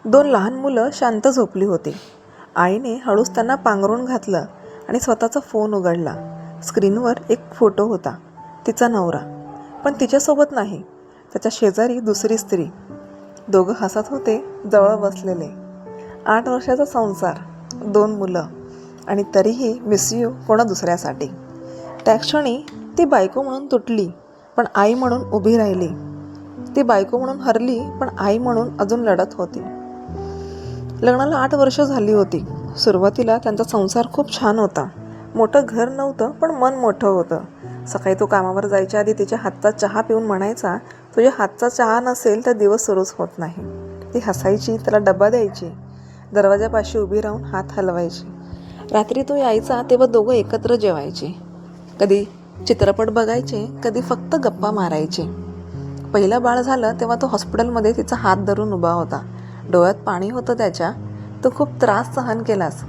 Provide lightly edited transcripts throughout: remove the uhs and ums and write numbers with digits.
दोन लहान मुलं शांत झोपली होती. आईने हळूच त्यांना पांघरून घातलं आणि स्वतःचा फोन उघडला. स्क्रीनवर एक फोटो होता, तिचा नवरा, पण तिच्यासोबत नाही, त्याच्या शेजारी दुसरी स्त्री. दोघं हसत होते, जवळ बसलेले. 8 वर्षाचा संसार, 2 मुलं, आणि तरीही मिस यू कोणा दुसऱ्यासाठी. त्या क्षणी ती बायको म्हणून तुटली, पण आई म्हणून उभी राहिली. ती बायको म्हणून हरली, पण आई म्हणून अजून लढत होती. लग्नाला 8 वर्ष झाली होती. सुरुवातीला त्यांचा संसार खूप छान होता. मोठं घर नव्हतं, पण मन मोठं होतं. सकाळी तो कामावर जायच्या आधी तिच्या हातचा चहा पिऊन म्हणायचा, तुझ्या हातचा चहा नसेल तर दिवस सुरूच होत नाही. ती हसायची, त्याला डबा द्यायची, दरवाजापाशी उभी राहून हात हलवायची. रात्री तो यायचा तेव्हा दोघं एकत्र जेवायचे. कधी चित्रपट बघायचे, कधी फक्त गप्पा मारायचे. पहिलं बाळ झालं तेव्हा तो हॉस्पिटलमध्ये तिचा हात धरून उभा होता. डोळ्यात पाणी होतं त्याच्या. तो खूप त्रास सहन केलास,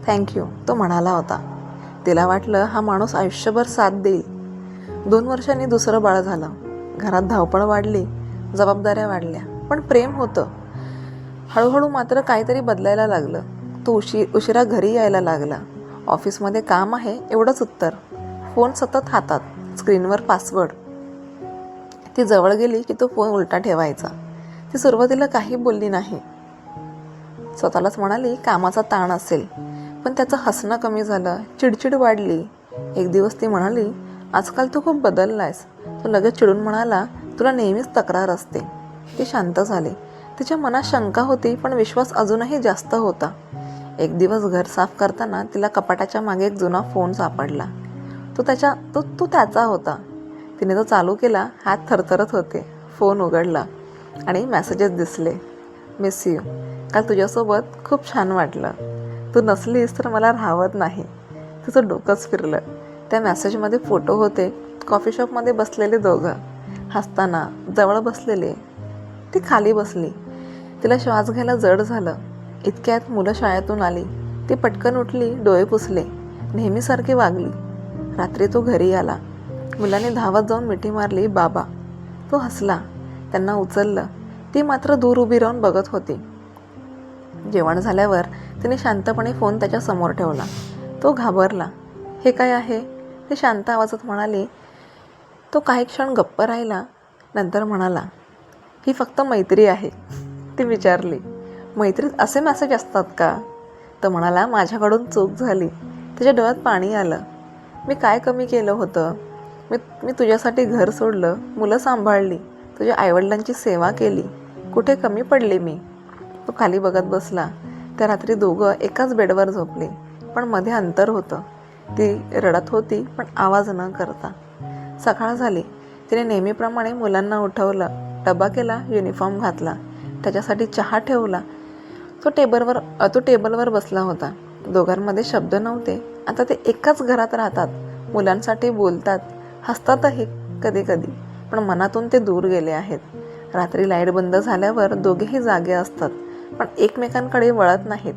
थँक्यू, तो म्हणाला होता. तिला वाटलं हा माणूस आयुष्यभर साथ देईल. 2 वर्षांनी दुसरं बाळ झालं. घरात धावपळ वाढली, जबाबदाऱ्या वाढल्या, पण प्रेम होतं. हळूहळू मात्र काहीतरी बदलायला लागलं. तो उशिरा घरी यायला लागला. ऑफिसमध्ये काम आहे एवढंच उत्तर. फोन सतत हातात, स्क्रीनवर पासवर्ड. ती जवळ गेली की तो फोन उलटा ठेवायचा. ती सुरुवातीला काही बोलली नाही. स्वतःलाच म्हणाली कामाचा ताण असेल, पण त्याचं हसणं कमी झालं, चिडचिड वाढली. एक दिवस ती म्हणाली, आजकाल तू खूप बदललायस. तो लगेच चिडून म्हणाला, तुला नेहमीच तक्रार असते. ती शांत झाली. तिच्या मनात शंका होती, पण विश्वास अजूनही जास्त होता. एक दिवस घर साफ करताना तिला कपाटाच्या मागे एक जुना फोन सापडला. तो त्याचा होता. तिने तो चालू केला. हात थरथरत होते. फोन उघडला आणि मेसेजेस दिसले. मिस यू, काल तुझ्यासोबत खूप छान वाटलं. तू नसलीस तर मला राहवत नाही. तिचं डोकंच फिरलं. त्या मेसेजमध्ये फोटो होते. कॉफी शॉपमध्ये बसलेले दोघं, हसताना, जवळ बसलेले. ती खाली बसली. तिला श्वास घ्यायला जड झालं. इतक्यात मुलं शाळेतून आली. ती पटकन उठली, डोळे पुसले, नेहमीसारखी वागली. रात्री तो घरी आला. मुलांनी धावत जाऊन मिठी मारली, बाबा. तो हसला, त्यांना उचललं. ती मात्र दूर उभी राहून बघत होती. जेवण झाल्यावर तिने शांतपणे फोन त्याच्या समोर ठेवला. तो घाबरला. हे काय आहे? ती शांत आवाजात म्हणाली. तो काही क्षण गप्प राहिला, नंतर म्हणाला, ही फक्त मैत्री आहे. ती विचारली, मैत्रीत असे मेसेज असतात का? तो म्हणाला, माझ्याकडून चूक झाली. तिच्या डोळ्यात पाणी आलं. मी काय कमी केलं होतं? मी तुझ्यासाठी घर सोडलं, मुलं सांभाळली, तुझ्या आईवडिलांची सेवा केली. कुठे कमी पडले मी? तो खाली बघत बसला. त्या रात्री दोघं एकाच बेडवर झोपले, पण मध्ये अंतर होतं. ती रडत होती, पण आवाज न करता. सकाळ झाली. तिने नेहमीप्रमाणे मुलांना उठवलं, डबा केला, युनिफॉर्म घातला, त्याच्यासाठी चहा ठेवला. तो टेबलवर बसला होता. दोघांमध्ये शब्द नव्हते. आता ते एकाच घरात राहतात, मुलांसाठी बोलतात, हसतातही कधी कधी, पण मनातून ते दूर गेले आहेत. रात्री लाईट बंद झाल्यावर दोघेही जागे असतात, पण एकमेकांकडे वळत नाहीत.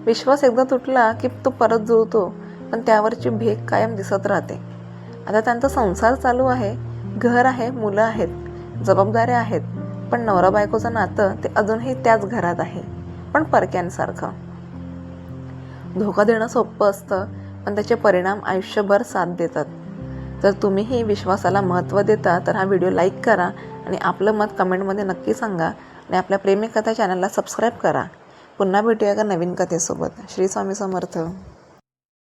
विश्वास एकदा तुटला की तो परत जुळतो, पण त्यावरची भेग कायम दिसत राहते. आता त्यांचा संसार चालू आहे, घर आहे, मुलं आहेत, जबाबदाऱ्या आहेत, पण नवरा बायकोचं नातं ते अजूनही त्याच घरात आहे, पण परक्यांसारखं. धोका देणं सोपं असतं, पण त्याचे परिणाम आयुष्यभर साथ देतात. जर तुम्हीही विश्वासाला महत्त्व देता तर हा व्हिडिओ लाईक करा आणि आपलं मत कमेंटमध्ये नक्की सांगा आणि आपल्या प्रेमी कथा चॅनलला सबस्क्राईब करा. पुन्हा भेटूया का नवीन कथेसोबत. श्री स्वामी समर्थ.